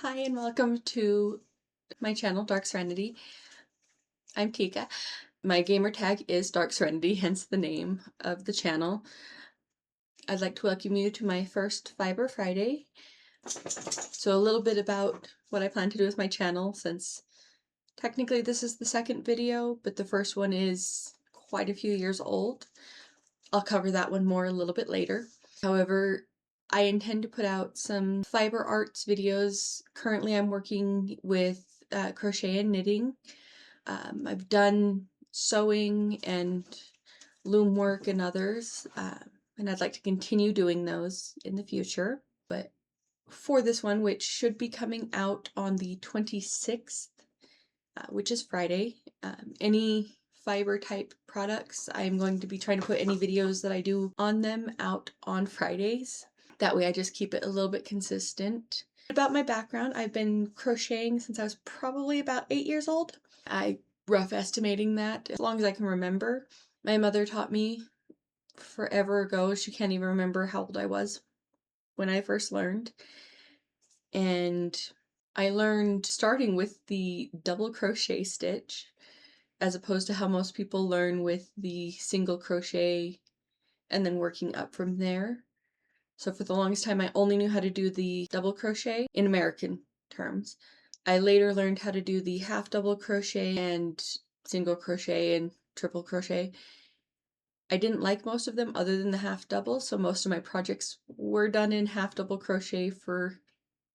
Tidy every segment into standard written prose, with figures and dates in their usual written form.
Hi and welcome to my channel, Darkserenity. I'm Tika. My gamer tag is Darkserenity, hence the name of the channel. I'd like to welcome you to my first Fiber Friday. So a little bit about what I plan to do with my channel, since technically this is the second video, but the first one is quite a few years old. I'll cover that one more a little bit later. However, I intend to put out some fiber arts videos. Currently I'm working with crochet and knitting. I've done sewing and loom work and others, and I'd like to continue doing those in the future. But for this one, which should be coming out on the 26th, which is Friday, any fiber type products, I'm going to be trying to put any videos that I do on them out on Fridays. That way I just keep it a little bit consistent. About my background, I've been crocheting since I was probably about 8 years old. I rough estimating that as long as I can remember. My mother taught me forever ago. She can't even remember how old I was when I first learned. And I learned starting with the double crochet stitch, as opposed to how most people learn with the single crochet and then working up from there. So for the longest time, I only knew how to do the double crochet in American terms. I later learned how to do the half double crochet and single crochet and triple crochet. I didn't like most of them other than the half double, so most of my projects were done in half double crochet for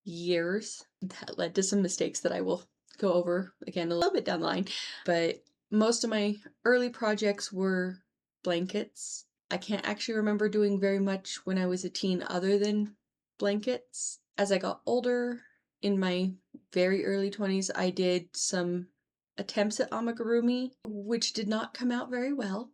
years. That led to some mistakes that I will go over again a little bit down the line. But most of my early projects were blankets. I can't actually remember doing very much when I was a teen other than blankets. As I got older, in my very early 20s, I did some attempts at amigurumi, which did not come out very well.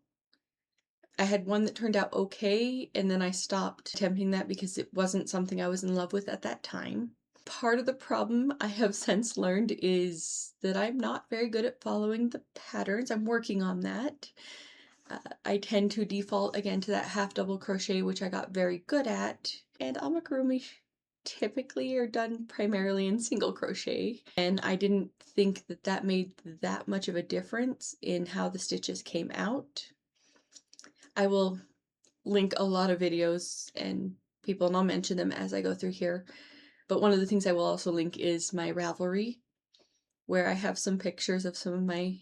I had one that turned out okay, and then I stopped attempting that because it wasn't something I was in love with at that time. Part of the problem I have since learned is that I'm not very good at following the patterns. I'm working on that. I tend to default again to that half double crochet, which I got very good at, and amigurumi typically are done primarily in single crochet, and I didn't think that that made that much of a difference in how the stitches came out. I will link a lot of videos and people, and I'll mention them as I go through here. But one of the things I will also link is my ravelry, where I have some pictures of some of my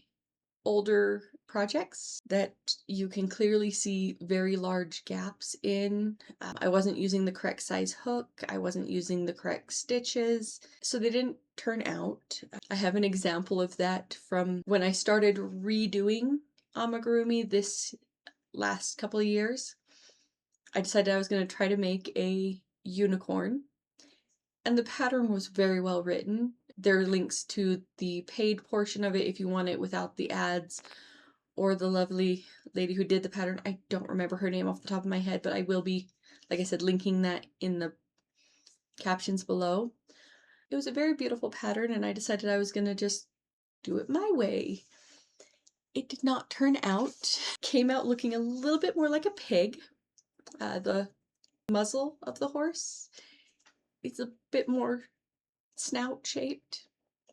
older projects that you can clearly see very large gaps in. I wasn't using the correct size hook, I wasn't using the correct stitches, so they didn't turn out. I have an example of that from when I started redoing amigurumi this last couple of years. I decided I was going to try to make a unicorn, and the pattern was very well written. There are links to the paid portion of it if you want it without the ads, or the lovely lady who did the pattern. I don't remember her name off the top of my head, but I will be, like I said, linking that in the captions below. It was a very beautiful pattern, and I decided I was going to just do it my way. It did not turn out. Came out looking a little bit more like a pig. The muzzle of the horse, it's a bit more snout shaped.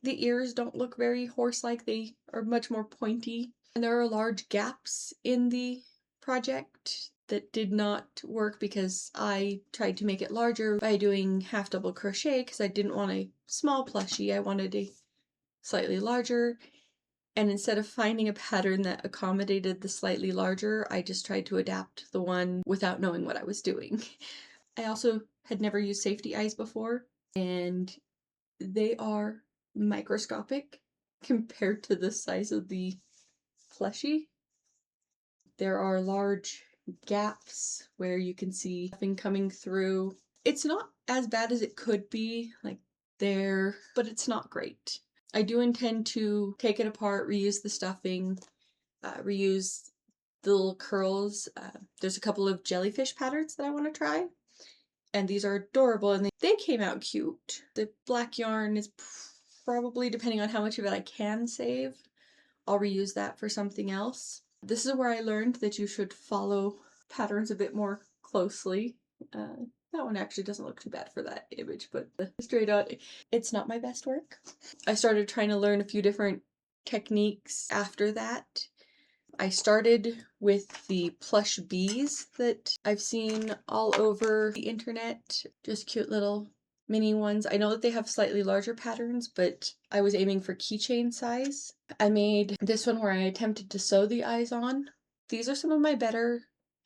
The ears don't look very horse-like, they are much more pointy. And there are large gaps in the project that did not work because I tried to make it larger by doing half double crochet because I didn't want a small plushie, I wanted a slightly larger. And instead of finding a pattern that accommodated the slightly larger, I just tried to adapt the one without knowing what I was doing. I also had never used safety eyes before, and they are microscopic compared to the size of the plushie. There are large gaps where you can see nothing coming through. It's not as bad as it could be, like there, but it's not great. I do intend to take it apart, reuse the stuffing, reuse the little curls. There's a couple of jellyfish patterns that I want to try, and these are adorable, and they came out cute. The black yarn is probably, depending on how much of it I can save, I'll reuse that for something else. This is where I learned that you should follow patterns a bit more closely. That one actually doesn't look too bad for that image, but straight on, it's not my best work. I started trying to learn a few different techniques after that. I started with the plush bees that I've seen all over the internet. Just cute little mini ones. I know that they have slightly larger patterns, but I was aiming for keychain size. I made this one where I attempted to sew the eyes on. These are some of my better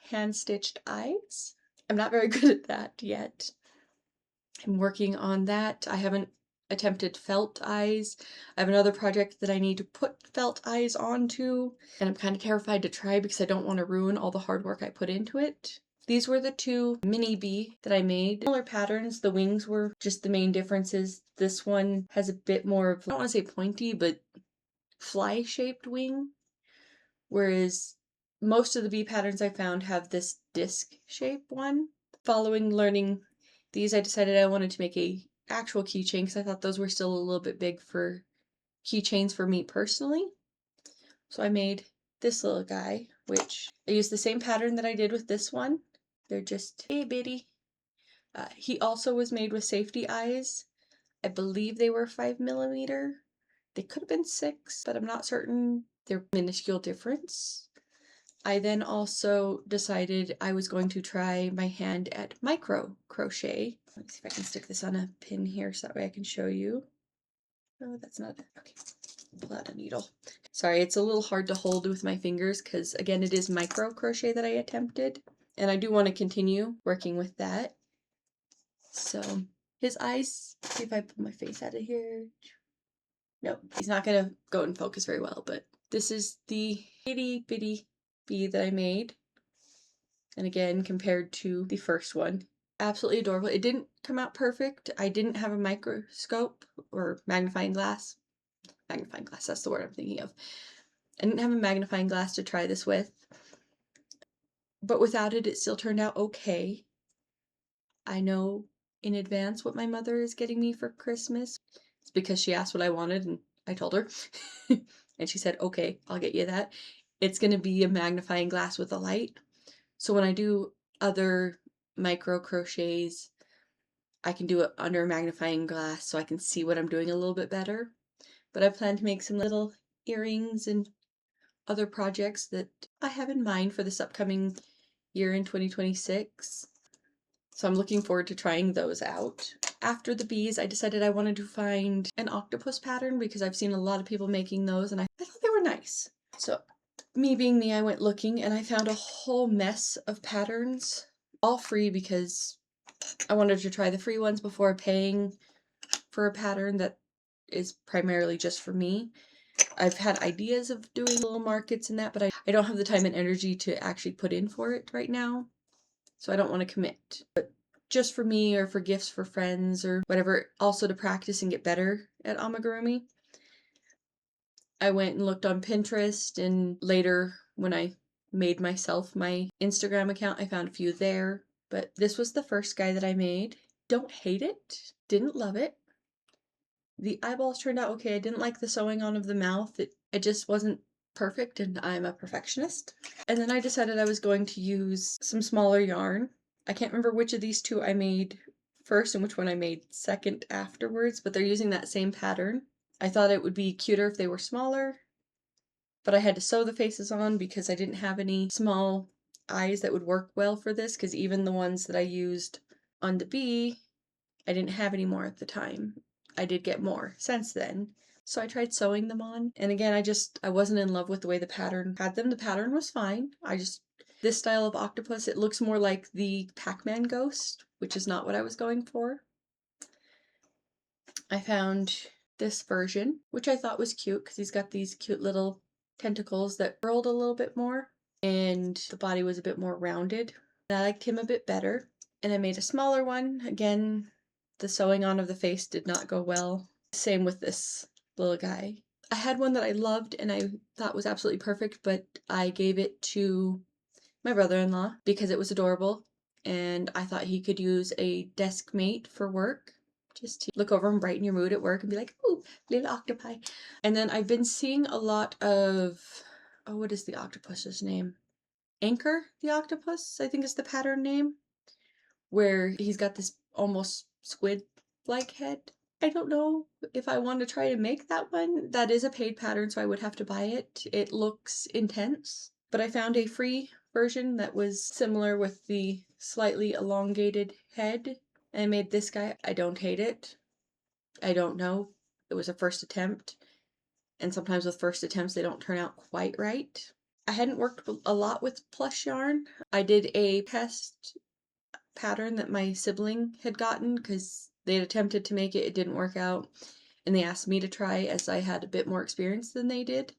hand-stitched eyes. I'm not very good at that yet. I'm working on that. I haven't attempted felt eyes. I have another project that I need to put felt eyes onto, and I'm kind of terrified to try because I don't want to ruin all the hard work I put into it. These were the two mini bee that I made. Similar patterns, the wings were just the main differences. This one has a bit more of, I don't want to say pointy, but fly-shaped wing, whereas most of the bee patterns I found have this disc shape one. Following learning these, I decided I wanted to make a actual keychain because I thought those were still a little bit big for keychains for me personally. So I made this little guy, which I used the same pattern that I did with this one. They're just itty bitty. He also was made with safety eyes. I believe they were 5mm. They could have been 6, but I'm not certain. They're minuscule difference. I then also decided I was going to try my hand at micro crochet. Let me see if I can stick this on a pin here so that way I can show you. Oh, that's not it. Okay, pull out a needle. Sorry, it's a little hard to hold with my fingers because, again, it is micro crochet that I attempted. And I do want to continue working with that. So, his eyes, see if I pull my face out of here. Nope, he's not going to go in focus very well, but this is the itty bitty bee that I made. And again, compared to the first one, absolutely adorable. It didn't come out perfect. I didn't have a microscope or magnifying glass. Magnifying glass, that's the word I'm thinking of. I didn't have a magnifying glass to try this with, but without it, it still turned out okay. I know in advance what my mother is getting me for Christmas. It's because she asked what I wanted and I told her. And she said, okay, I'll get you that. It's going to be a magnifying glass with a light. So when I do other micro crochets, I can do it under a magnifying glass so I can see what I'm doing a little bit better. But I plan to make some little earrings and other projects that I have in mind for this upcoming year in 2026. So I'm looking forward to trying those out. After the bees, I decided I wanted to find an octopus pattern because I've seen a lot of people making those and I thought they were nice. So me being me, I went looking and I found a whole mess of patterns, all free because I wanted to try the free ones before paying for a pattern that is primarily just for me. I've had ideas of doing little markets and that, but I don't have the time and energy to actually put in for it right now. So I don't want to commit. But just for me or for gifts for friends or whatever, also to practice and get better at amigurumi. I went and looked on Pinterest, and later when I made myself my Instagram account, I found a few there. But this was the first guy that I made. Don't hate it. Didn't love it. The eyeballs turned out okay. I didn't like the sewing on of the mouth. It just wasn't perfect, and I'm a perfectionist. And then I decided I was going to use some smaller yarn. I can't remember which of these two I made first and which one I made second afterwards, but they're using that same pattern. I thought it would be cuter if they were smaller, but I had to sew the faces on because I didn't have any small eyes that would work well for this, because even the ones that I used on the bee, I didn't have any more at the time. I did get more since then. So I tried sewing them on, and again, I wasn't in love with the way the pattern had them. The pattern was fine. This style of octopus, it looks more like the Pac-Man ghost, which is not what I was going for. I found this version, which I thought was cute because he's got these cute little tentacles that curled a little bit more, and the body was a bit more rounded. And I liked him a bit better. And I made a smaller one. Again, the sewing on of the face did not go well. Same with this little guy. I had one that I loved and I thought was absolutely perfect, but I gave it to my brother-in-law because it was adorable and I thought he could use a desk mate for work, just to look over and brighten your mood at work and be like, oh, little octopi. And then I've been seeing a lot of, oh, what is the octopus's name? Anchor the octopus, I think is the pattern name, where he's got this almost squid-like head. I don't know if I want to try to make that one. That is a paid pattern, so I would have to buy it. It looks intense, but I found a free version that was similar with the slightly elongated head, and I made this guy. I don't hate it. I don't know. It was a first attempt, and sometimes with first attempts they don't turn out quite right. I hadn't worked a lot with plush yarn. I did a test pattern that my sibling had gotten because they had attempted to make it, it didn't work out, and they asked me to try as I had a bit more experience than they did.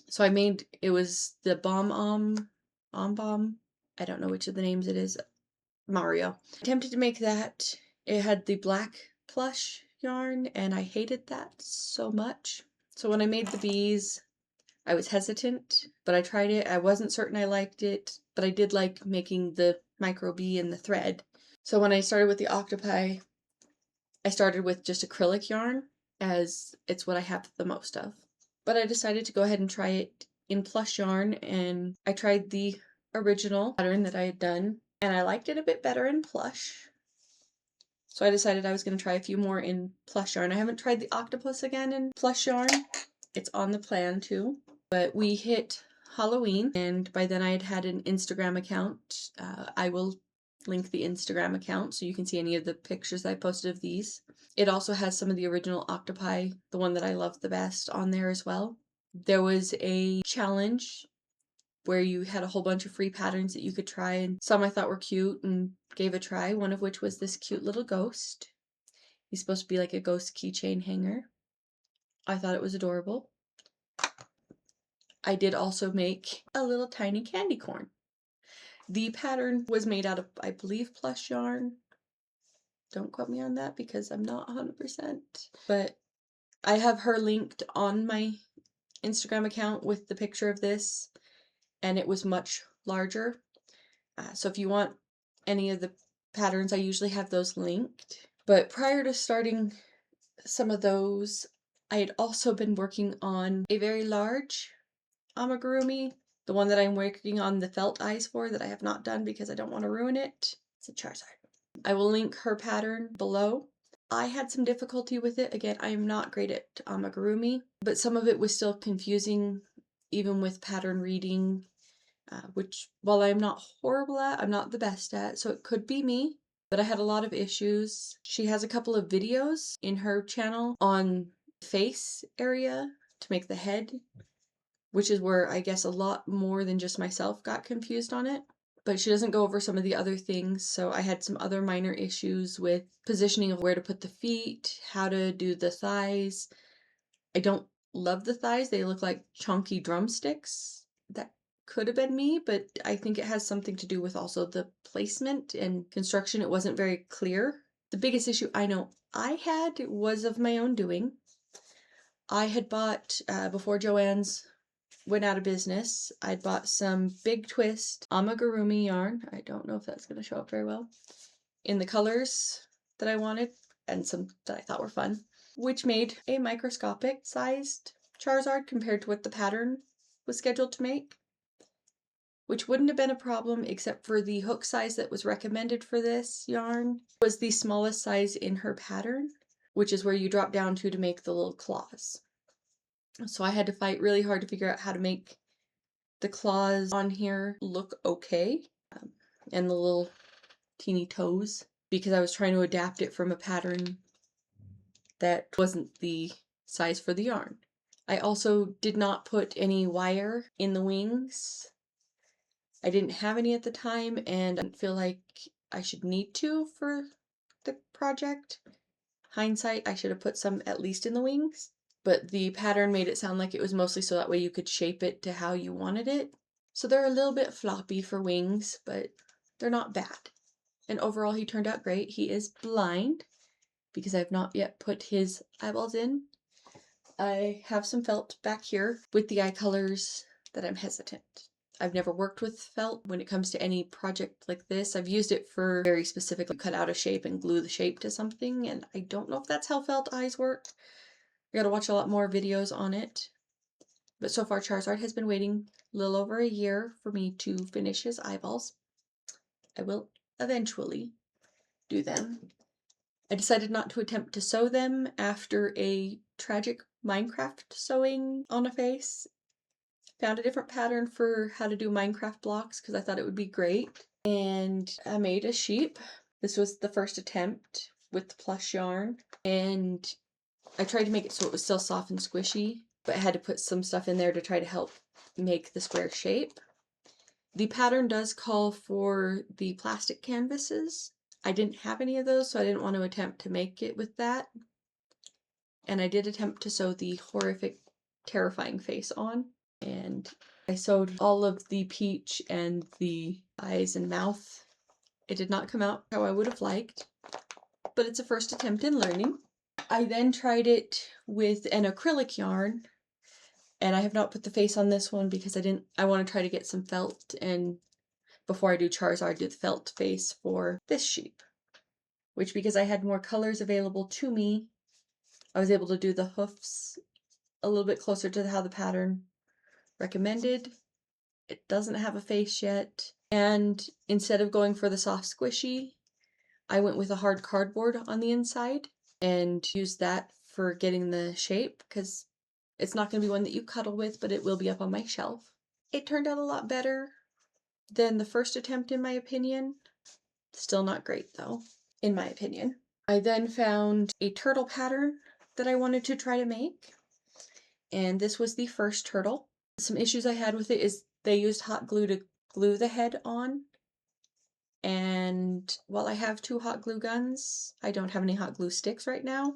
So I made, it was the Bomb, I don't know which of the names it is, Mario. I attempted to make that. It had the black plush yarn and I hated that so much. So when I made the bees, I was hesitant, but I tried it. I wasn't certain I liked it, but I did like making the micro bee and the thread. So when I started with the octopi, I started with just acrylic yarn as it's what I have the most of. But I decided to go ahead and try it in plush yarn, and I tried the original pattern that I had done, and I liked it a bit better in plush. So I decided I was going to try a few more in plush yarn. I haven't tried the octopus again in plush yarn. It's on the plan too. But we hit Halloween, and by then I had had an Instagram account. I will link the Instagram account so you can see any of the pictures I posted of these. It also has some of the original octopi, the one that I love the best, on there as well. There was a challenge where you had a whole bunch of free patterns that you could try, and some I thought were cute and gave a try, one of which was this cute little ghost. He's supposed to be like a ghost keychain hanger. I thought it was adorable. I did also make a little tiny candy corn. The pattern was made out of, I believe, plush yarn. Don't quote me on that because I'm not 100%. But I have her linked on my Instagram account with the picture of this, and it was much larger. So if you want any of the patterns, I usually have those linked. But prior to starting some of those, I had also been working on a very large amigurumi, the one that I'm working on the felt eyes for that I have not done because I don't want to ruin it. It's a Charizard. I will link her pattern below. I had some difficulty with it. Again, I am not great at amigurumi, but some of it was still confusing even with pattern reading, which while I'm not horrible at, I'm not the best at, so it could be me, but I had a lot of issues. She has a couple of videos in her channel on face area to make the head, which is where I guess a lot more than just myself got confused on it. But she doesn't go over some of the other things, so I had some other minor issues with positioning of where to put the feet, how to do the thighs. I don't love the thighs, they look like chunky drumsticks. That could have been me, but I think it has something to do with also the placement and construction. It wasn't very clear. The biggest issue I know I had was of my own doing. I had bought, before Joann's went out of business, I'd bought some Big Twist amigurumi yarn. I don't know if that's going to show up very well. In the colors that I wanted, and some that I thought were fun, which made a microscopic sized Charizard compared to what the pattern was scheduled to make, which wouldn't have been a problem except for the hook size that was recommended for this yarn was the smallest size in her pattern, which is where you drop down to make the little claws. So I had to fight really hard to figure out how to make the claws on here look okay, and the little teeny toes, because I was trying to adapt it from a pattern that wasn't the size for the yarn. I also did not put any wire in the wings. I didn't have any at the time, and I didn't feel like I should need to for the project. Hindsight, I should have put some at least in the wings, but the pattern made it sound like it was mostly so that way you could shape it to how you wanted it. So they're a little bit floppy for wings, but they're not bad. And overall, he turned out great. He is blind because I've not yet put his eyeballs in. I have some felt back here with the eye colors that I'm hesitant. I've never worked with felt when it comes to any project like this. I've used it for very specifically cut out a shape and glue the shape to something, and I don't know if that's how felt eyes work. I gotta watch a lot more videos on it. But so far, Charizard has been waiting a little over a year for me to finish his eyeballs. I will eventually do them. I decided not to attempt to sew them after a tragic Minecraft sewing on a face. Found a different pattern for how to do Minecraft blocks because I thought it would be great. And I made a sheep. This was the first attempt with the plush yarn. And I tried to make it so it was still soft and squishy, but I had to put some stuff in there to try to help make the square shape. The pattern does call for the plastic canvases. I didn't have any of those, so I didn't want to attempt to make it with that. And I did attempt to sew the horrific, terrifying face on. And I sewed all of the peach and the eyes and mouth. It did not come out how I would have liked, but it's a first attempt in learning. I then tried it with an acrylic yarn, and I have not put the face on this one because I want to try to get some felt, and before I do Charizard, do the felt face for this sheep, which, because I had more colors available to me, I was able to do the hoofs a little bit closer to how the pattern recommended. It doesn't have a face yet, and instead of going for the soft squishy, I went with a hard cardboard on the inside and used that for getting the shape, because it's not going to be one that you cuddle with, but it will be up on my shelf. It turned out a lot better than the first attempt, in my opinion. Still not great though, in my opinion. I then found a turtle pattern that I wanted to try to make, and this was the first turtle. Some issues I had with it is they used hot glue to glue the head on, and while I have 2 hot glue guns, I don't have any hot glue sticks right now,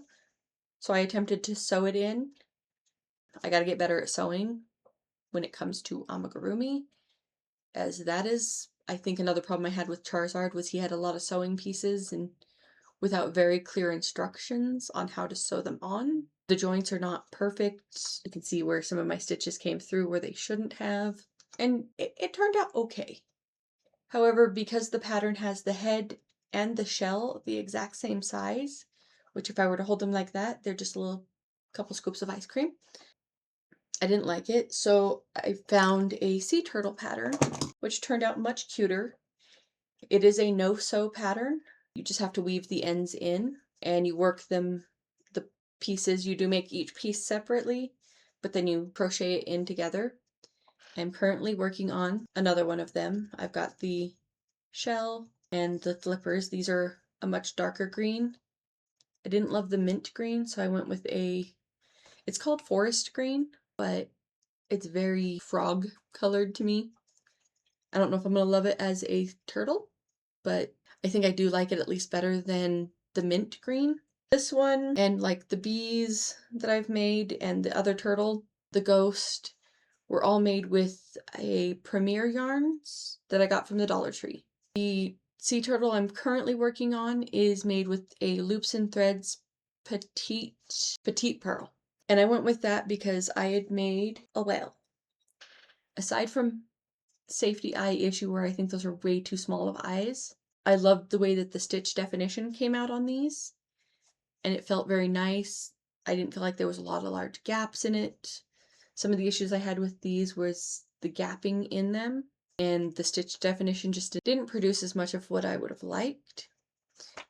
so I attempted to sew it in. I gotta get better at sewing when it comes to amigurumi, as that is, I think, another problem I had with Charizard was he had a lot of sewing pieces and without very clear instructions on how to sew them on. The joints are not perfect. You can see where some of my stitches came through where they shouldn't have, and it turned out okay. However, because the pattern has the head and the shell the exact same size, which if I were to hold them like that, they're just a little couple scoops of ice cream, I didn't like it, so I found a sea turtle pattern, which turned out much cuter. It is a no-sew pattern. You just have to weave the ends in, and you work them, the pieces, you do make each piece separately, but then you crochet it in together. I'm currently working on another one of them. I've got the shell and the flippers. These are a much darker green. I didn't love the mint green, so I went with it's called forest green, but it's very frog colored to me. I don't know if I'm gonna love it as a turtle, but I think I do like it at least better than the mint green. This one, and like the bees that I've made and the other turtle, the ghost, were all made with a Premier yarns that I got from the Dollar Tree. The sea turtle I'm currently working on is made with a Loops and Threads petite pearl. And I went with that because I had made a whale. Aside from safety eye issue where I think those are way too small of eyes, I loved the way that the stitch definition came out on these, and it felt very nice. I didn't feel like there was a lot of large gaps in it. Some of the issues I had with these was the gapping in them, and the stitch definition just didn't produce as much of what I would have liked.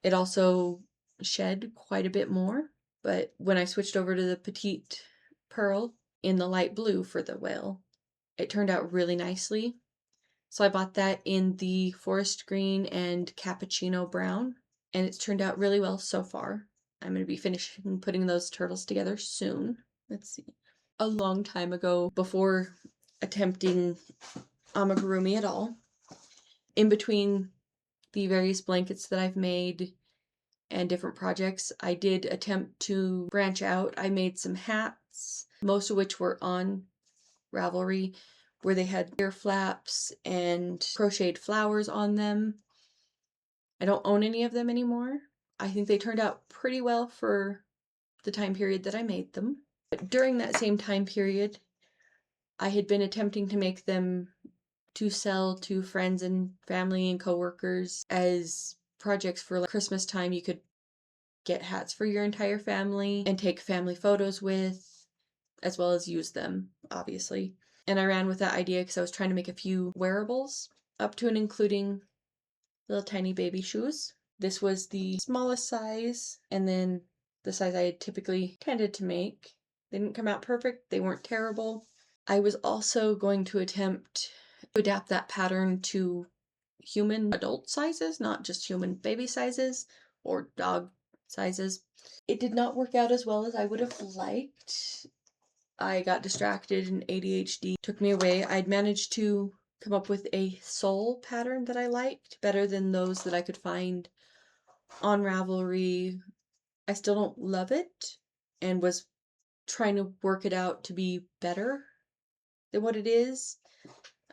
It also shed quite a bit more, but when I switched over to the petite pearl in the light blue for the whale, it turned out really nicely. So I bought that in the forest green and cappuccino brown, and it's turned out really well so far. I'm going to be finishing putting those turtles together soon. Let's see. A long time ago, before attempting amigurumi at all, in between the various blankets that I've made and different projects, I did attempt to branch out. I made some hats, most of which were on Ravelry, where they had ear flaps and crocheted flowers on them. I don't own any of them anymore. I think they turned out pretty well for the time period that I made them. But during that same time period, I had been attempting to make them to sell to friends and family and coworkers as projects for like Christmas time. You could get hats for your entire family and take family photos with, as well as use them, obviously. And I ran with that idea because I was trying to make a few wearables, up to and including little tiny baby shoes. This was the smallest size, and then the size I had typically tended to make. They didn't come out perfect, they weren't terrible. I was also going to attempt to adapt that pattern to human adult sizes, not just human baby sizes or dog sizes. It did not work out as well as I would have liked. I got distracted and ADHD took me away. I'd managed to come up with a sole pattern that I liked better than those that I could find on Ravelry. I still don't love it and was trying to work it out to be better than what it is.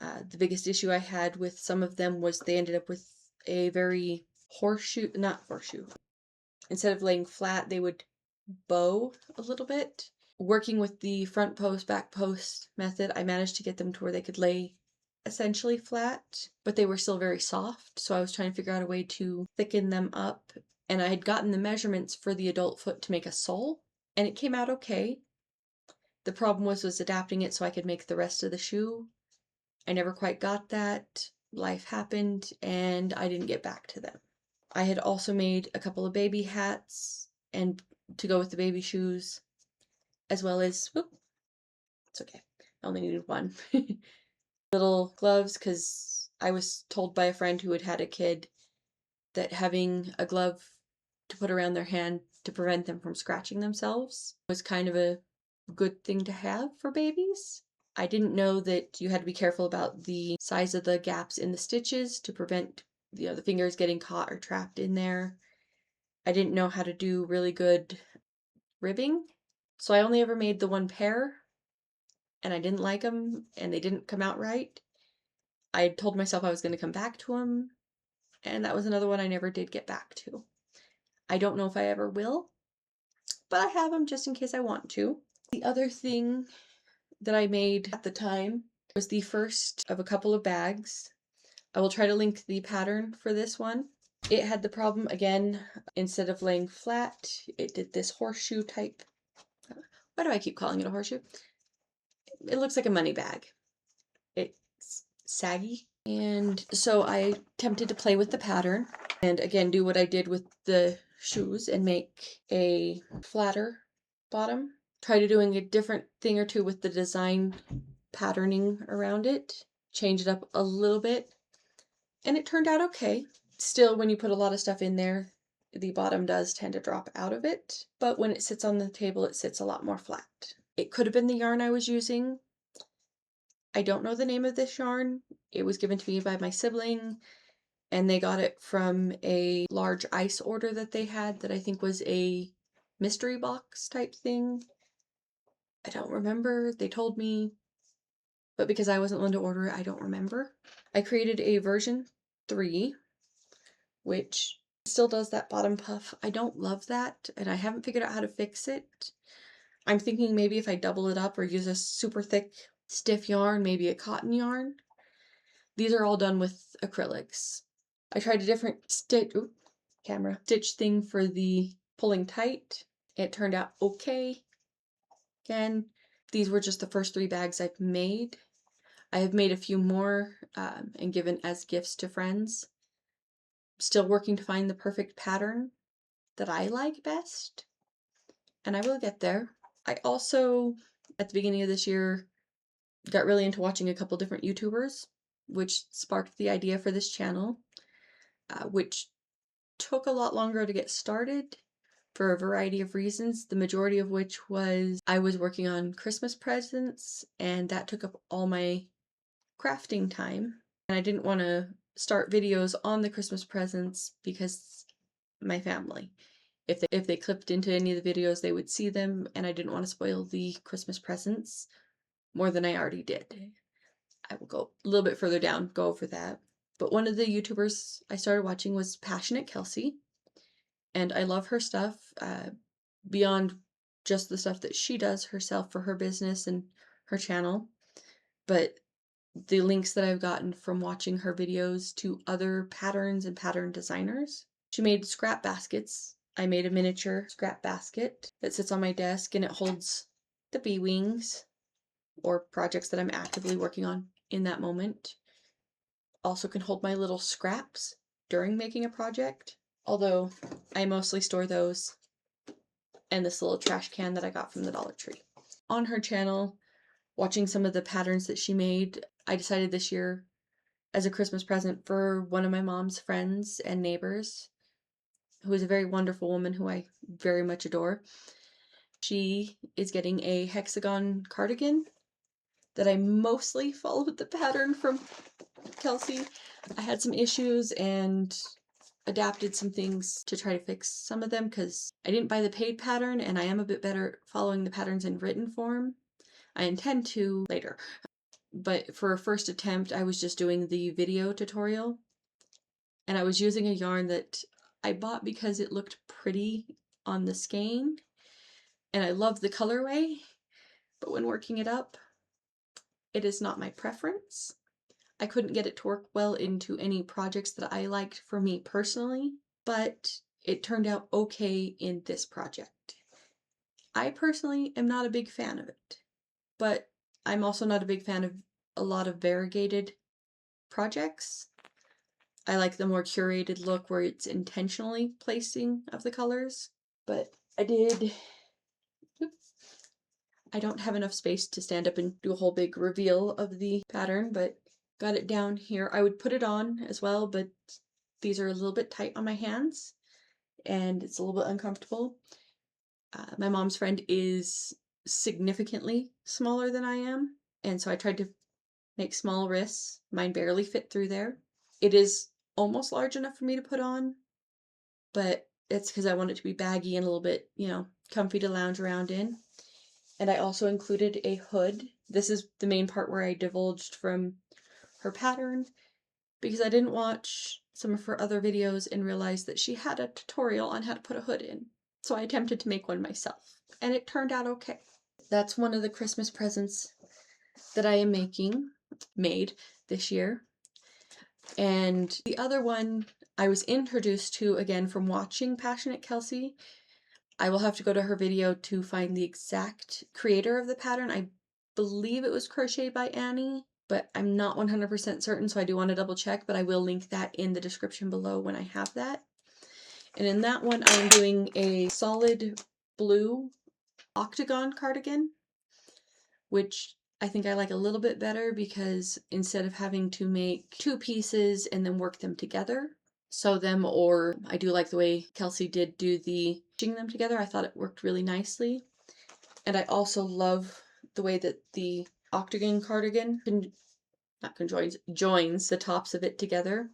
The biggest issue I had with some of them was they ended up with a very not horseshoe. Instead of laying flat, they would bow a little bit. Working with the front post, back post method, I managed to get them to where they could lay essentially flat, but they were still very soft. So I was trying to figure out a way to thicken them up. And I had gotten the measurements for the adult foot to make a sole, and it came out okay. The problem was adapting it so I could make the rest of the shoe. I never quite got that. Life happened, and I didn't get back to them. I had also made a couple of baby hats and to go with the baby shoes, as well as, it's okay, I only needed one. Little gloves, because I was told by a friend who had had a kid that having a glove to put around their hand to prevent them from scratching themselves was kind of a good thing to have for babies. I didn't know that you had to be careful about the size of the gaps in the stitches to prevent the fingers getting caught or trapped in there. I didn't know how to do really good ribbing, so I only ever made the one pair, and I didn't like them, and they didn't come out right. I told myself I was going to come back to them, and that was another one I never did get back to. I don't know if I ever will, but I have them just in case I want to. The other thing that I made at the time was the first of a couple of bags. I will try to link the pattern for this one. It had the problem again, instead of laying flat, it did this horseshoe type. Why do I keep calling it a horseshoe? It looks like a money bag. It's saggy. And so I attempted to play with the pattern and again do what I did with the shoes and make a flatter bottom. Tried doing a different thing or two with the design patterning around it. Change it up a little bit. And it turned out okay. Still, when you put a lot of stuff in there, the bottom does tend to drop out of it. But when it sits on the table, it sits a lot more flat. It could have been the yarn I was using. I don't know the name of this yarn. It was given to me by my sibling, and they got it from a large ice order that they had that I think was a mystery box type thing. I don't remember. They told me, but because I wasn't one to order it, I don't remember. I created a version 3, which still does that bottom puff. I don't love that, and I haven't figured out how to fix it. I'm thinking maybe if I double it up or use a super thick, stiff yarn, maybe a cotton yarn. These are all done with acrylics. I tried a different stitch thing for the pulling tight. It turned out okay. Again, these were just the first 3 bags I've made. I have made a few more and given as gifts to friends. Still working to find the perfect pattern that I like best, and I will get there. I also, at the beginning of this year, got really into watching a couple different YouTubers, which sparked the idea for this channel, which took a lot longer to get started for a variety of reasons, the majority of which was I was working on Christmas presents, and that took up all my crafting time, and I didn't want to start videos on the Christmas presents because my family. If they clipped into any of the videos, they would see them, and I didn't want to spoil the Christmas presents more than I already did. I will go a little bit further down, go over that. But one of the YouTubers I started watching was Passionate Kelsey, and I love her stuff beyond just the stuff that she does herself for her business and her channel, but the links that I've gotten from watching her videos to other patterns and pattern designers. She made scrap baskets. I made a miniature scrap basket that sits on my desk, and it holds the bee wings or projects that I'm actively working on in that moment. Also can hold my little scraps during making a project, although I mostly store those in this little trash can that I got from the Dollar Tree. On her channel, watching some of the patterns that she made, I decided this year as a Christmas present for one of my mom's friends and neighbors, who is a very wonderful woman who I very much adore. She is getting a hexagon cardigan that I mostly followed the pattern from Kelsey. I had some issues and adapted some things to try to fix some of them because I didn't buy the paid pattern and I am a bit better following the patterns in written form. I intend to later, but for a first attempt I was just doing the video tutorial, and I was using a yarn that I bought because it looked pretty on the skein and I love the colorway, but when working it up, it is not my preference. I couldn't get it to work well into any projects that I liked for me personally, but it turned out okay in this project. I personally am not a big fan of it, but I'm also not a big fan of a lot of variegated projects. I like the more curated look where it's intentionally placing of the colors, but I don't have enough space to stand up and do a whole big reveal of the pattern, but got it down here. I would put it on as well, but these are a little bit tight on my hands and it's a little bit uncomfortable. My mom's friend is significantly smaller than I am, and so I tried to make small wrists. Mine barely fit through there. It is almost large enough for me to put on, but it's because I want it to be baggy and a little bit, you know, comfy to lounge around in. And I also included a hood. This is the main part where I divulged from her pattern because I didn't watch some of her other videos and realize that she had a tutorial on how to put a hood in. So I attempted to make one myself and it turned out okay. That's one of the Christmas presents that I am made this year. And the other one I was introduced to again from watching Passionate Kelsey. I will have to go to her video to find the exact creator of the pattern. I believe it was Crochet by Annie, but I'm not 100% certain, so I do want to double check, but I will link that in the description below when I have that. And in that one, I'm doing a solid blue octagon cardigan, which I think I like a little bit better because instead of having to make two pieces and then work them together, sew them, or I do like the way Kelsey did do the stitching them together. I thought it worked really nicely. And I also love the way that the octagon cardigan joins the tops of it together.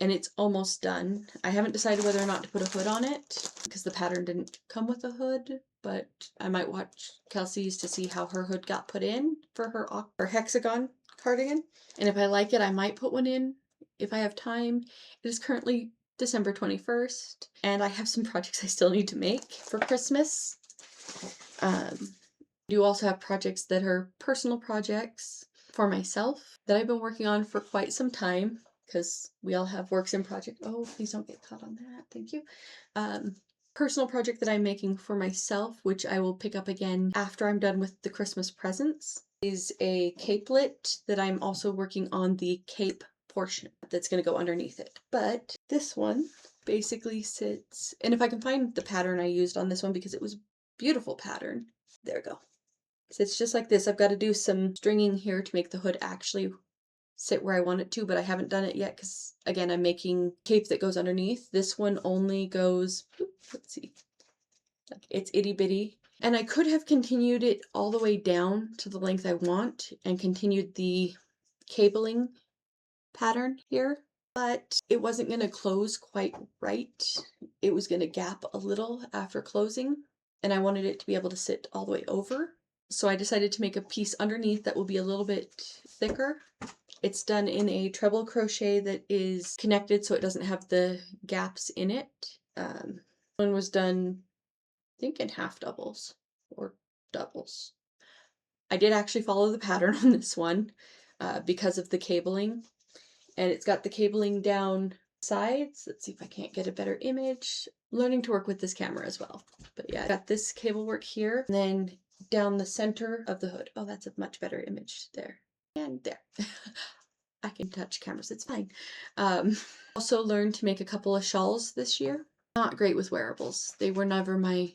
And it's almost done. I haven't decided whether or not to put a hood on it because the pattern didn't come with a hood, but I might watch Kelsey's to see how her hood got put in for her hexagon cardigan. And if I like it, I might put one in if I have time. It is currently December 21st, and I have some projects I still need to make for Christmas. I do also have projects that are personal projects for myself that I've been working on for quite some time, because we all have works in project. Oh, please don't get caught on that. Thank you. Personal project that I'm making for myself, which I will pick up again after I'm done with the Christmas presents, is a capelet that I'm also working on the cape portion that's going to go underneath it. But this one basically sits, and if I can find the pattern I used on this one, because it was a beautiful pattern. There we go. Sits just like this. I've got to do some stringing here to make the hood actually sit where I want it to, but I haven't done it yet because, again, I'm making cape that goes underneath. This one only goes, let's see, it's itty bitty. And I could have continued it all the way down to the length I want and continued the cabling pattern here, but it wasn't going to close quite right. It was going to gap a little after closing, and I wanted it to be able to sit all the way over. So I decided to make a piece underneath that will be a little bit thicker. It's done in a treble crochet that is connected so it doesn't have the gaps in it. One was done, I think, in half doubles or doubles. I did actually follow the pattern on this one because of the cabling, and it's got the cabling down sides. Let's see if I can't get a better image. Learning to work with this camera as well. But yeah, I got this cable work here, and then down the center of the hood. Oh, that's a much better image there. And there. I can touch cameras, it's fine. Also learned to make a couple of shawls this year. Not great with wearables. They were never my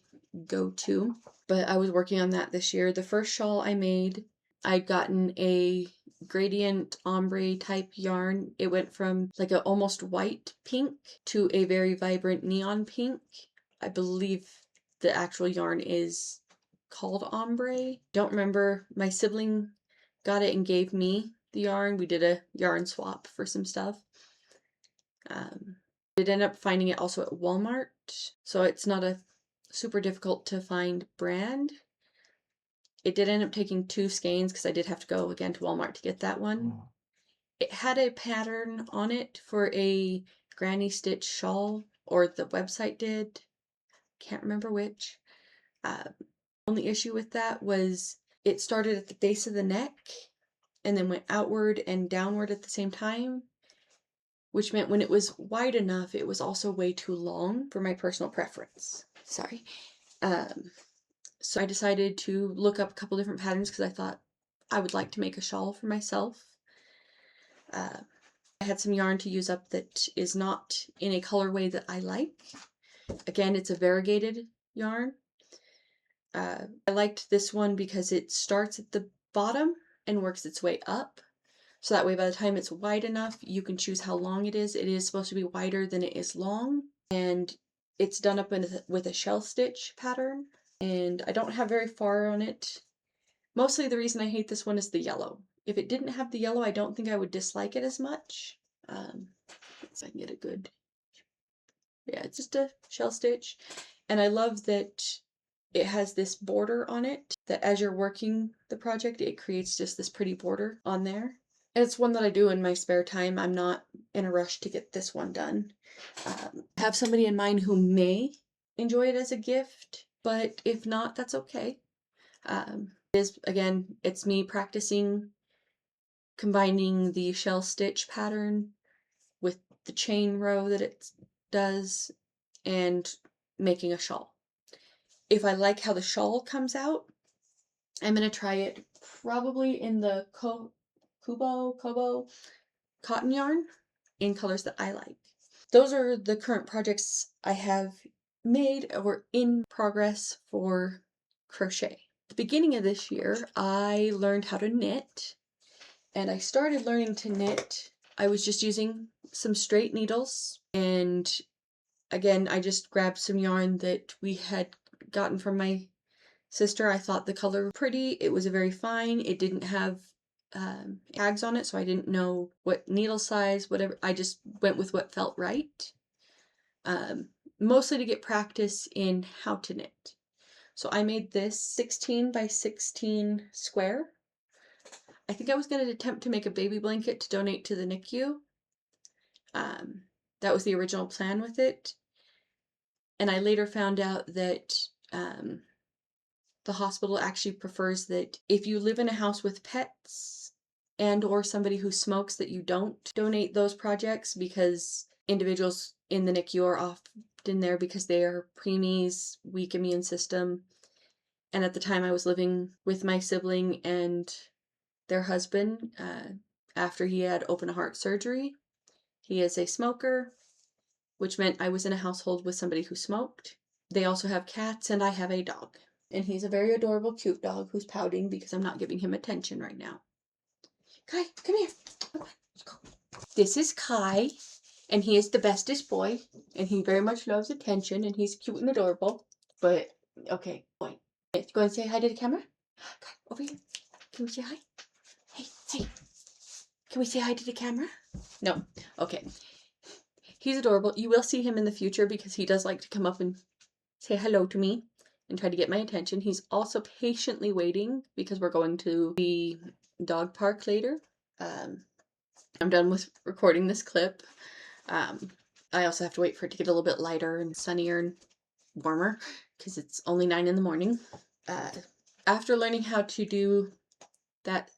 go-to, but I was working on that this year. The first shawl I made, I'd gotten a gradient ombre type yarn. It went from like a almost white pink to a very vibrant neon pink. I believe the actual yarn is called ombre. Don't remember. My sibling got it and gave me the yarn. We did a yarn swap for some stuff. Did end up finding it also at Walmart, so it's not a super difficult to find brand. It did end up taking 2 skeins because I did have to go again to Walmart to get that one. It had a pattern on it for a granny stitch shawl, or the website did. Can't remember which. Only issue with that was it started at the base of the neck and then went outward and downward at the same time, which meant when it was wide enough, it was also way too long for my personal preference. Sorry. So I decided to look up a couple different patterns because I thought I would like to make a shawl for myself. I had some yarn to use up that is not in a colorway that I like. Again, it's a variegated yarn. I liked this one because it starts at the bottom and works its way up. So that way by the time it's wide enough, you can choose how long it is. It is supposed to be wider than it is long. And it's done up with a shell stitch pattern. And I don't have very far on it. Mostly the reason I hate this one is the yellow. If it didn't have the yellow, I don't think I would dislike it as much. So I can get a good... Yeah, it's just a shell stitch. And I love that it has this border on it, that as you're working the project, it creates just this pretty border on there. And it's one that I do in my spare time. I'm not in a rush to get this one done. I have somebody in mind who may enjoy it as a gift, but if not, that's okay. Again, it's me practicing combining the shell stitch pattern with the chain row that it does and making a shawl. If I like how the shawl comes out, I'm going to try it probably in the Kobo cotton yarn in colors that I like. Those are the current projects I have made or in progress for crochet. At the beginning of this year, I learned how to knit, and I started learning to knit. I was just using some straight needles, and again, I just grabbed some yarn that we had gotten from my sister. I thought the color was pretty. It was a very fine. It didn't have tags on it, so I didn't know what needle size, whatever. I just went with what felt right. Mostly to get practice in how to knit. So I made this 16 by 16 square. I think I was going to attempt to make a baby blanket to donate to the NICU. That was the original plan with it. And I later found out that the hospital actually prefers that if you live in a house with pets and or somebody who smokes, that you don't donate those projects, because individuals in the NICU are often there because they are preemies, weak immune system. And at the time I was living with my sibling and their husband after he had open heart surgery. He is a smoker, which meant I was in a household with somebody who smoked. They also have cats, and I have a dog. And he's a very adorable, cute dog who's pouting because I'm not giving him attention right now. Kai, come here. Come on, let's go. This is Kai, and he is the bestest boy, and he very much loves attention, and he's cute and adorable. But, okay, boy. Go and say hi to the camera. Kai, over here. Can we say hi? Hey, hey. Can we say hi to the camera? No. Okay. He's adorable. You will see him in the future because he does like to come up and say hello to me and try to get my attention. He's also patiently waiting because we're going to the dog park later. I'm done with recording this clip. I also have to wait for it to get a little bit lighter and sunnier and warmer because it's only 9 in the morning. After learning how to do that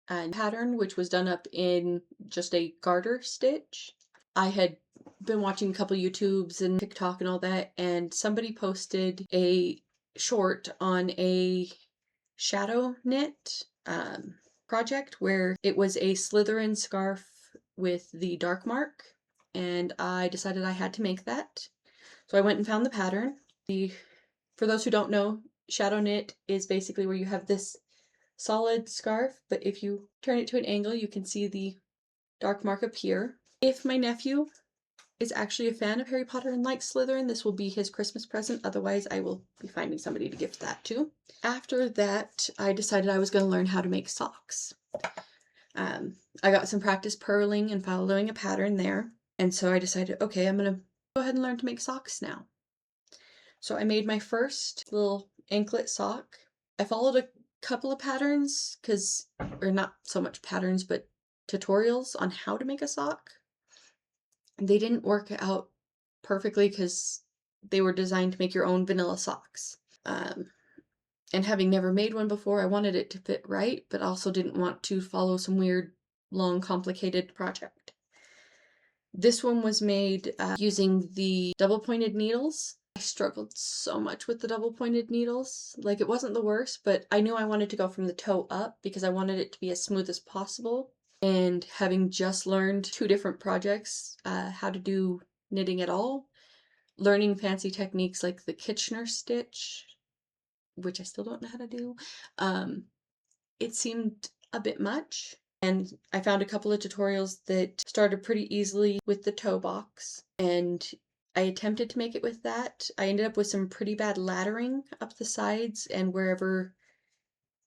pattern, which was done up in just a garter stitch, I had been watching a couple YouTubes and TikTok and all that, and somebody posted a short on a shadow knit. project where it was a Slytherin scarf with the dark mark, and I decided I had to make that. So I went and found the pattern. For those who don't know, shadow knit is basically where you have this solid scarf, but if you turn it to an angle, you can see the dark mark appear. If my nephew is actually a fan of Harry Potter and likes Slytherin, this will be his Christmas present. Otherwise, I will be finding somebody to gift that to. After that, I decided I was going to learn how to make socks. I got some practice purling and following a pattern there. And so I decided, okay, I'm going to go ahead and learn to make socks now. So I made my first little anklet sock. I followed a couple of patterns or not so much patterns, but tutorials on how to make a sock. They didn't work out perfectly because they were designed to make your own vanilla socks. And having never made one before, I wanted it to fit right, but also didn't want to follow some weird, long, complicated project. This one was made using the double-pointed needles. I struggled so much with the double-pointed needles. Like, it wasn't the worst, but I knew I wanted to go from the toe up because I wanted it to be as smooth as possible. And having just learned 2 different projects, how to do knitting at all, learning fancy techniques like the Kitchener stitch, which I still don't know how to do, it seemed a bit much. And I found a couple of tutorials that started pretty easily with the toe box, and I attempted to make it with that. I ended up with some pretty bad laddering up the sides and wherever,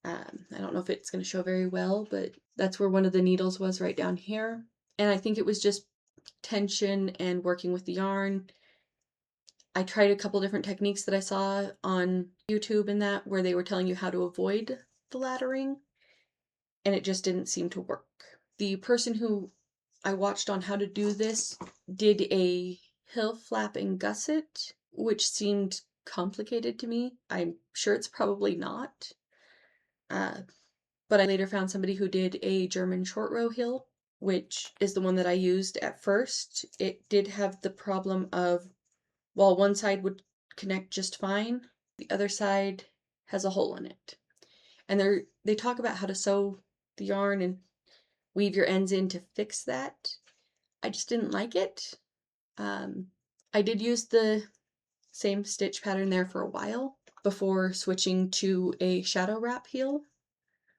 I don't know if it's going to show very well, but that's where one of the needles was, right down here. And I think it was just tension and working with the yarn. I tried a couple different techniques that I saw on YouTube and that where they were telling you how to avoid the laddering, and it just didn't seem to work. The person who I watched on how to do this did a hill flap and gusset, which seemed complicated to me. I'm sure it's probably not. But I later found somebody who did a German short row hill, which is the one that I used at first. It did have the problem of, while one side would connect just fine, the other side has a hole in it. And they talk about how to sew the yarn and weave your ends in to fix that. I just didn't like it. I did use the same stitch pattern there for a while before switching to a shadow wrap heel,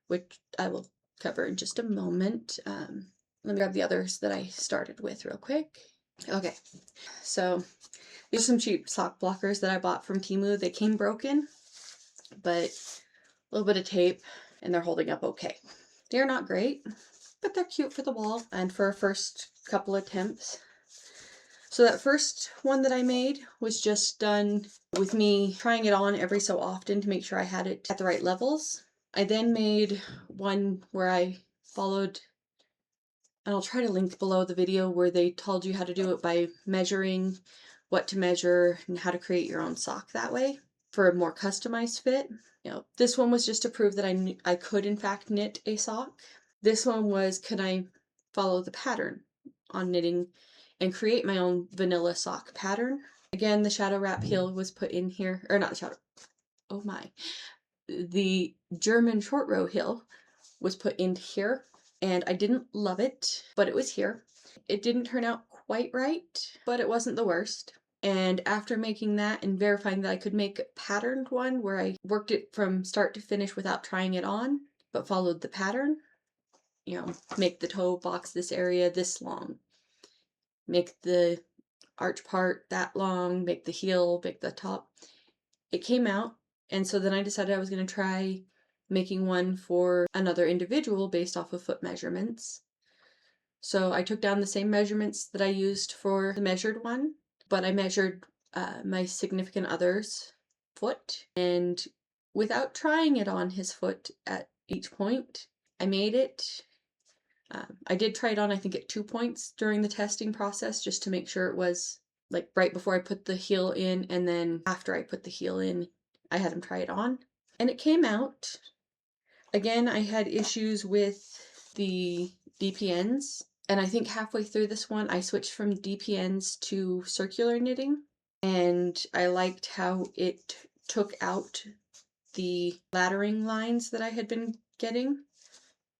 which I will cover in just a moment. Let me grab the others that I started with real quick. Okay, so these are some cheap sock blockers that I bought from Temu. They came broken, but a little bit of tape and they're holding up okay. They're not great, but they're cute for the wall and for a first couple attempts. So that first one that I made was just done with me trying it on every so often to make sure I had it at the right levels. I then made one where I followed, and I'll try to link below the video where they told you how to do it by measuring, what to measure, and how to create your own sock that way for a more customized fit. You know, this one was just to prove that I could in fact knit a sock. This one was, can I follow the pattern on knitting and create my own vanilla sock pattern? Again, the shadow wrap heel was put in here, or not the shadow, oh my. The German short row heel was put into here, and I didn't love it, but it was here. It didn't turn out quite right, but it wasn't the worst. And after making that and verifying that I could make a patterned one where I worked it from start to finish without trying it on, but followed the pattern, you know, make the toe box this area this long, make the arch part that long, make the heel, make the top. It came out, and so then I decided I was going to try making one for another individual based off of foot measurements. So I took down the same measurements that I used for the measured one, but I measured my significant other's foot, and without trying it on his foot at each point, I made it. I did try it on, I think, at 2 points during the testing process just to make sure it was like right before I put the heel in, and then after I put the heel in, I had him try it on. And it came out. Again, I had issues with the DPNs, and I think halfway through this one, I switched from DPNs to circular knitting, and I liked how it took out the laddering lines that I had been getting.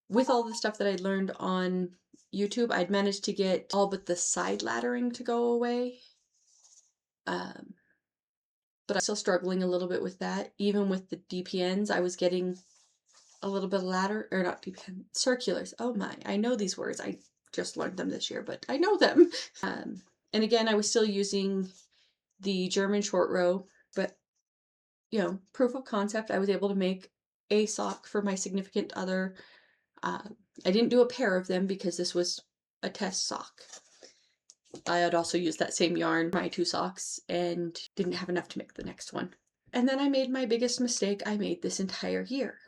with all the stuff that I'd learned on YouTube, I'd managed to get all but the side laddering to go away. But I'm still struggling a little bit with that. Even with the DPNs, I was getting a little bit of ladder, or not DPN, circulars. Oh my, I know these words. I just learned them this year, but I know them. And again, I was still using the German short row, but you know, proof of concept, I was able to make a sock for my significant other. I didn't do a pair of them because this was a test sock. I had also used that same yarn for my 2 socks and didn't have enough to make the next one. And then I made my biggest mistake I made this entire year.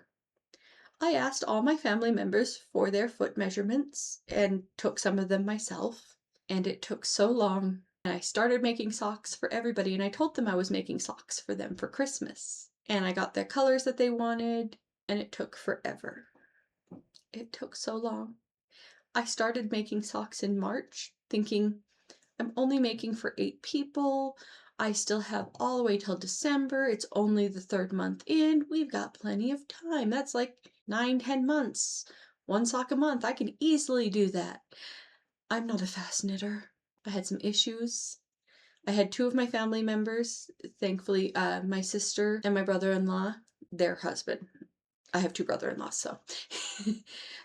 I asked all my family members for their foot measurements and took some of them myself, and it took so long. And I started making socks for everybody, and I told them I was making socks for them for Christmas. And I got their colors that they wanted, and it took forever. It took so long. I started making socks in March, thinking I'm only making for 8 people. I still have all the way till December. It's only the 3rd month in. We've got plenty of time. That's like 9-10 months. 1 sock a month. I can easily do that. I'm not a fast knitter. I had some issues. I had 2 of my family members, thankfully, my sister and my brother-in-law, their husband. I have 2 brother-in-laws, so.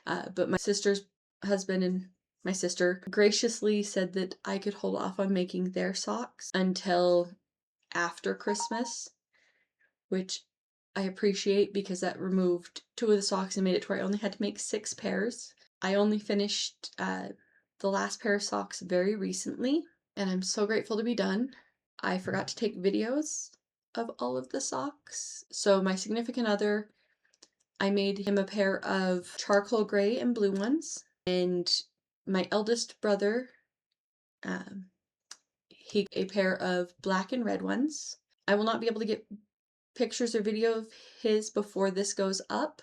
But my sister's husband and my sister graciously said that I could hold off on making their socks until after Christmas, which I appreciate because that removed 2 of the socks and made it to where I only had to make 6 pairs. I only finished the last pair of socks very recently, and I'm so grateful to be done. I forgot to take videos of all of the socks. So my significant other, I made him a pair of charcoal gray and blue ones, and my eldest brother, he a pair of black and red ones. I will not be able to get pictures or video of his before this goes up,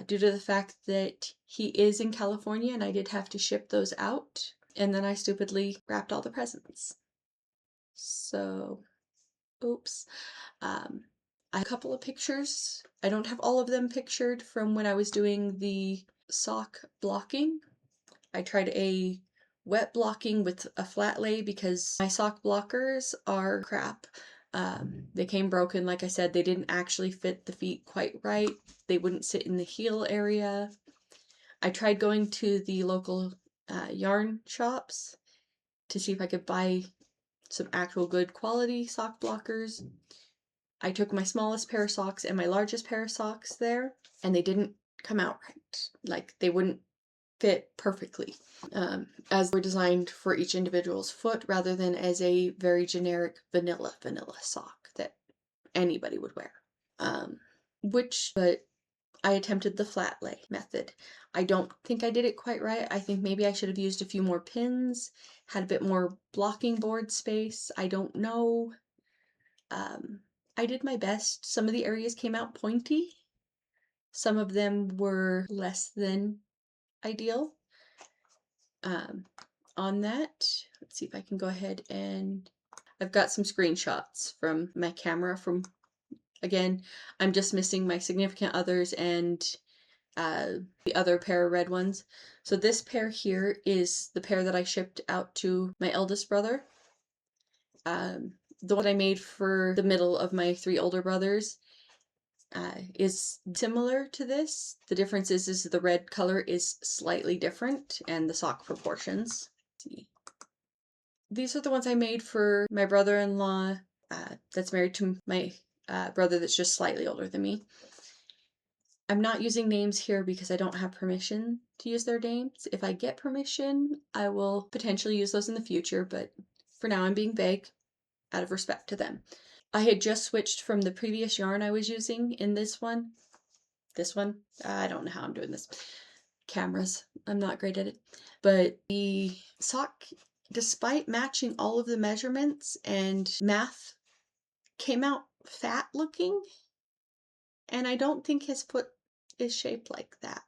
due to the fact that he is in California and I did have to ship those out. And then I stupidly wrapped all the presents. So, oops. I have a couple of pictures. I don't have all of them pictured from when I was doing the sock blocking. I tried a wet blocking with a flat lay because my sock blockers are crap. They came broken. Like I said, they didn't actually fit the feet quite right. They wouldn't sit in the heel area. I tried going to the local yarn shops to see if I could buy some actual good quality sock blockers. I took my smallest pair of socks and my largest pair of socks there, and they didn't come out right. Like, they wouldn't fit perfectly, as were designed for each individual's foot rather than as a very generic vanilla sock that anybody would wear. But I attempted the flat lay method. I don't think I did it quite right. I think maybe I should have used a few more pins, had a bit more blocking board space. I don't know. I did my best. Some of the areas came out pointy. Some of them were less than ideal. On that, let's see if I can go ahead and I've got some screenshots from my camera from, again, I'm just missing my significant others and the other pair of red ones. So this pair here is the pair that I shipped out to my eldest brother. The one I made for the middle of my 3 older brothers is similar to this. The difference is the red color is slightly different and the sock proportions. Let's see. These are the ones I made for my brother-in-law that's married to my brother that's just slightly older than me. I'm not using names here because I don't have permission to use their names. If I get permission, I will potentially use those in the future, but for now I'm being vague out of respect to them. I had just switched from the previous yarn I was using in this one. I don't know how I'm doing this. Cameras, I'm not great at it. But the sock, despite matching all of the measurements and math, came out fat looking. And I don't think his foot is shaped like that.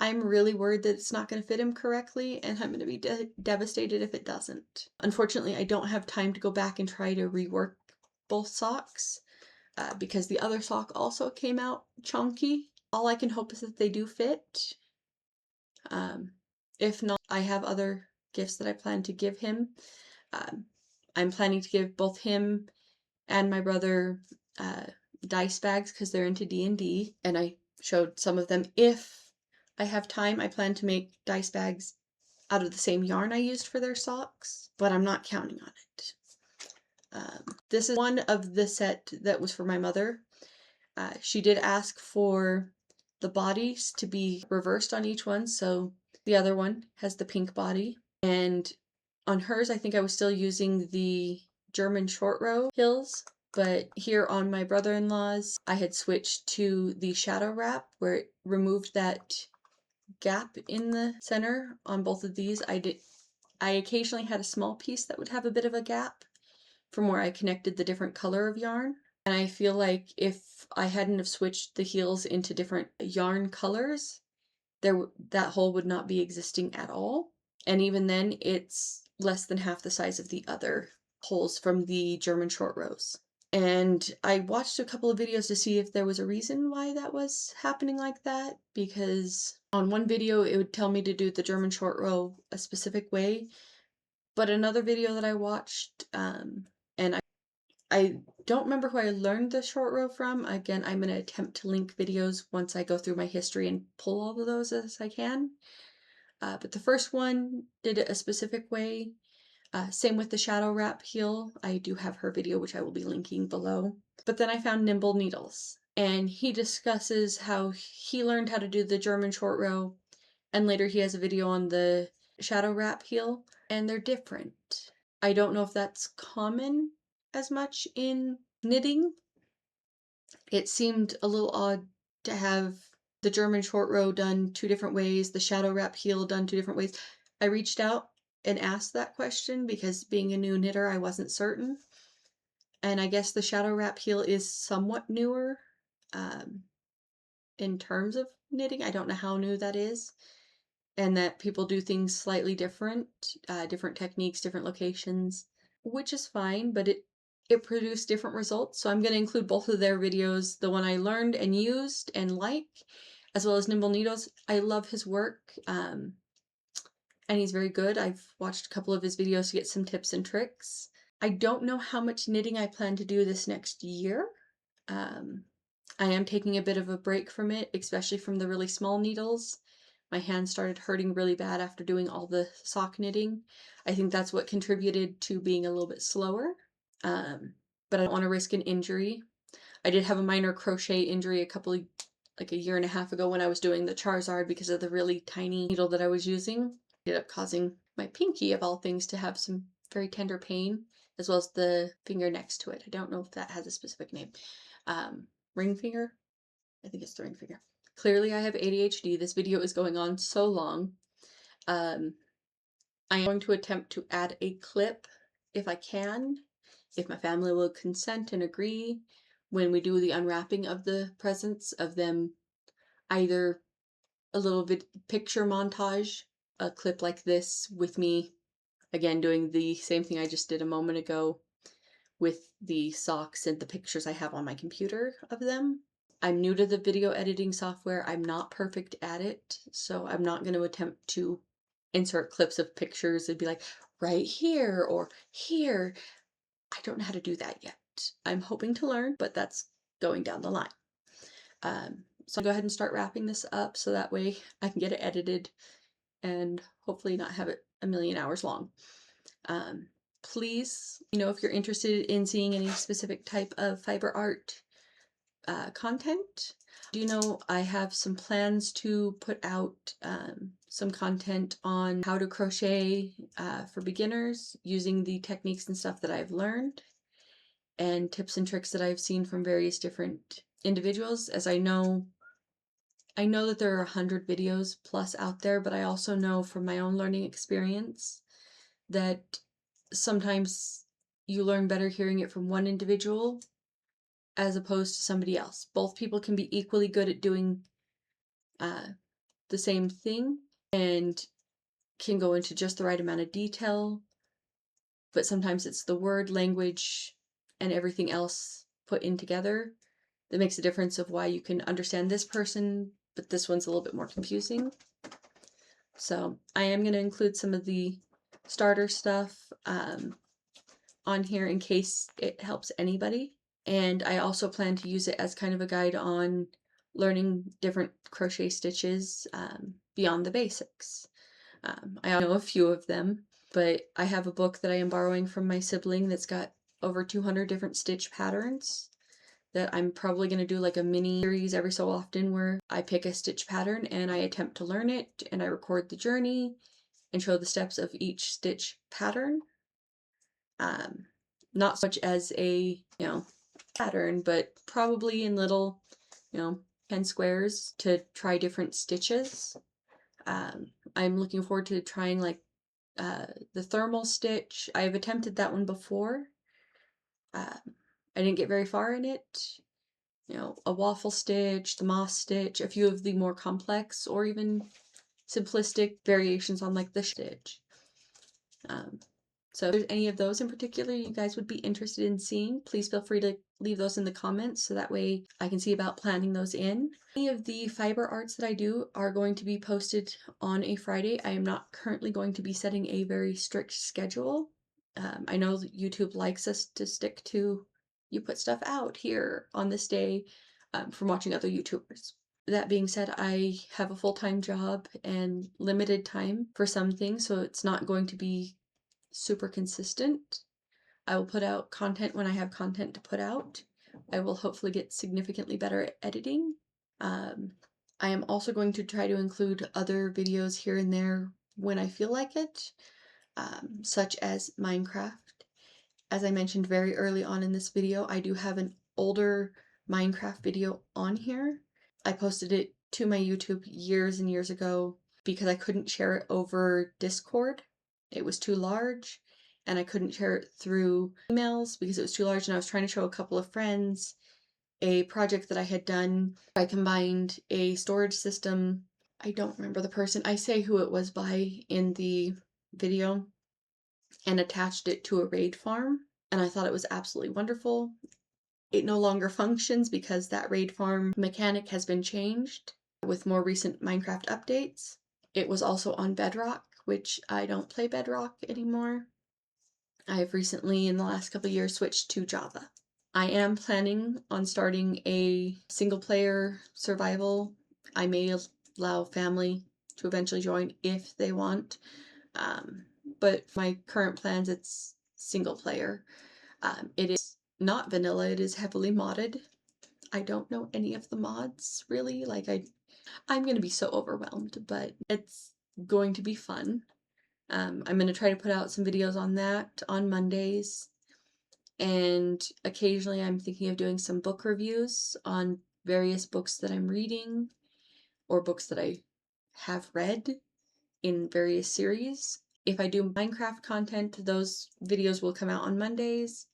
I'm really worried that it's not going to fit him correctly, and I'm going to be devastated if it doesn't. Unfortunately, I don't have time to go back and try to rework both socks because the other sock also came out chunky. All I can hope is that they do fit. If not, I have other gifts that I plan to give him. I'm planning to give both him and my brother dice bags because they're into D&D, and I showed some of them. If I have time, I plan to make dice bags out of the same yarn I used for their socks, but I'm not counting on it. This is one of the set that was for my mother. She did ask for the bodies to be reversed on each one, so the other one has the pink body, and on hers I think I was still using the German short row hills, but here on my brother-in-law's I had switched to the shadow wrap where it removed that gap in the center. On both of these I occasionally had a small piece that would have a bit of a gap from where I connected the different color of yarn. And I feel like if I hadn't have switched the heels into different yarn colors, that hole would not be existing at all. And even then, it's less than half the size of the other holes from the German short rows. And I watched a couple of videos to see if there was a reason why that was happening like that, because on one video it would tell me to do the German short row a specific way, but another video that I watched, and I don't remember who I learned the short row from. Again, I'm going to attempt to link videos once I go through my history and pull all of those as I can. But the first one did it a specific way. Same with the shadow wrap heel. I do have her video, which I will be linking below. But then I found Nimble Needles, and he discusses how he learned how to do the German short row, and later he has a video on the shadow wrap heel, and they're different. I don't know if that's common as much in knitting. It seemed a little odd to have the German short row done two different ways, the shadow wrap heel done two different ways. I reached out and asked that question because being a new knitter, I wasn't certain. And I guess the shadow wrap heel is somewhat newer in terms of knitting. I don't know how new that is. And that people do things slightly different, different techniques, different locations, which is fine, but it produced different results. So I'm going to include both of their videos, the one I learned and used and like, as well as Nimble Needles. I love his work, and he's very good. I've watched a couple of his videos to get some tips and tricks. I don't know how much knitting I plan to do this next year. I am taking a bit of a break from it, especially from the really small needles. My hands started hurting really bad after doing all the sock knitting. I think that's what contributed to being a little bit slower. But I don't want to risk an injury. I did have a minor crochet injury like a year and a half ago when I was doing the Charizard because of the really tiny needle that I was using. It ended up causing my pinky, of all things, to have some very tender pain, as well as the finger next to it. I don't know if that has a specific name. Ring finger? I think it's the ring finger. Clearly I have ADHD. This video is going on so long. I am going to attempt to add a clip if I can, if my family will consent and agree, when we do the unwrapping of the presents, of them, either a little picture montage, a clip like this with me, again, doing the same thing I just did a moment ago with the socks and the pictures I have on my computer of them. I'm new to the video editing software. I'm not perfect at it, so I'm not going to attempt to insert clips of pictures and be like, right here or here. I don't know how to do that yet. I'm hoping to learn, but that's going down the line. So I'll go ahead and start wrapping this up so that way I can get it edited and hopefully not have it a million hours long. Please, if you're interested in seeing any specific type of fiber art content. I have some plans to put out some content on how to crochet for beginners using the techniques and stuff that I've learned, and tips and tricks that I've seen from various different individuals. As I know that there are 100 videos plus out there, but I also know from my own learning experience that sometimes you learn better hearing it from one individual as opposed to somebody else. Both people can be equally good at doing the same thing and can go into just the right amount of detail, but sometimes it's the word, language, and everything else put in together that makes a difference of why you can understand this person, but this one's a little bit more confusing. So I am going to include some of the starter stuff on here in case it helps anybody. And I also plan to use it as kind of a guide on learning different crochet stitches beyond the basics. I know a few of them, but I have a book that I am borrowing from my sibling that's got over 200 different stitch patterns that I'm probably going to do like a mini series every so often where I pick a stitch pattern and I attempt to learn it, and I record the journey and show the steps of each stitch pattern. Not so much as a, pattern, but probably in little, 10 squares to try different stitches. I'm looking forward to trying like the thermal stitch. I've attempted that one before. I didn't get very far in it. A waffle stitch, the moss stitch, a few of the more complex or even simplistic variations on like the stitch. So if there's any of those in particular you guys would be interested in seeing, please feel free to leave those in the comments so that way I can see about planning those in. Any of the fiber arts that I do are going to be posted on a Friday. I am not currently going to be setting a very strict schedule. I know that YouTube likes us to stick to, you put stuff out here on this day from watching other YouTubers. That being said, I have a full-time job and limited time for some things, so it's not going to be super consistent. I will put out content when I have content to put out. I will hopefully get significantly better at editing. I am also going to try to include other videos here and there when I feel like it, such as Minecraft. As I mentioned very early on in this video, I do have an older Minecraft video on here. I posted it to my YouTube years and years ago because I couldn't share it over Discord. It was too large, and I couldn't share it through emails because it was too large, and I was trying to show a couple of friends a project that I had done. I combined a storage system. I don't remember the person. I say who it was by in the video, and attached it to a raid farm, and I thought it was absolutely wonderful. It no longer functions because that raid farm mechanic has been changed with more recent Minecraft updates. It was also on Bedrock, which I don't play Bedrock anymore. I have recently, in the last couple of years, switched to Java. I am planning on starting a single player survival. I may allow family to eventually join if they want. But for my current plans, it's single player. It is not vanilla, it is heavily modded. I don't know any of the mods really. I'm gonna be so overwhelmed, but it's going to be fun. I'm gonna try to put out some videos on that on Mondays, and occasionally I'm thinking of doing some book reviews on various books that I'm reading or books that I have read in various series. If I do Minecraft content, those videos will come out on Mondays,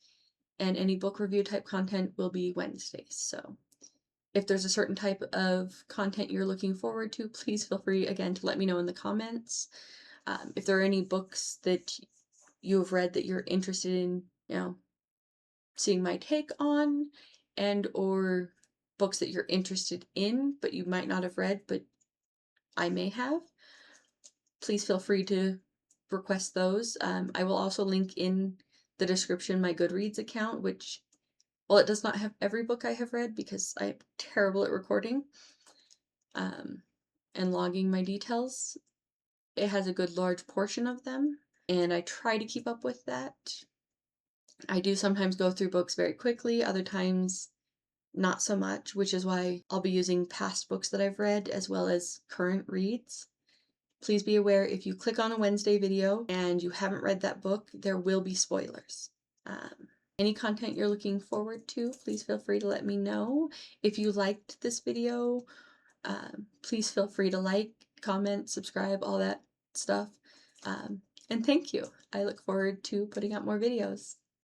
and any book review type content will be Wednesdays. So if there's a certain type of content you're looking forward to, please feel free again to let me know in the comments. If there are any books that you have read that you're interested in, seeing my take on, and or books that you're interested in but you might not have read but I may have, please feel free to request those. I will also link in the description my Goodreads account, which, well, it does not have every book I have read because I'm terrible at recording and logging my details. It has a good large portion of them, and I try to keep up with that. I do sometimes go through books very quickly, other times not so much, which is why I'll be using past books that I've read as well as current reads. Please be aware, if you click on a Wednesday video and you haven't read that book, there will be spoilers. Any content you're looking forward to, please feel free to let me know. If you liked this video, please feel free to like, comment, subscribe, all that stuff. And thank you. I look forward to putting out more videos.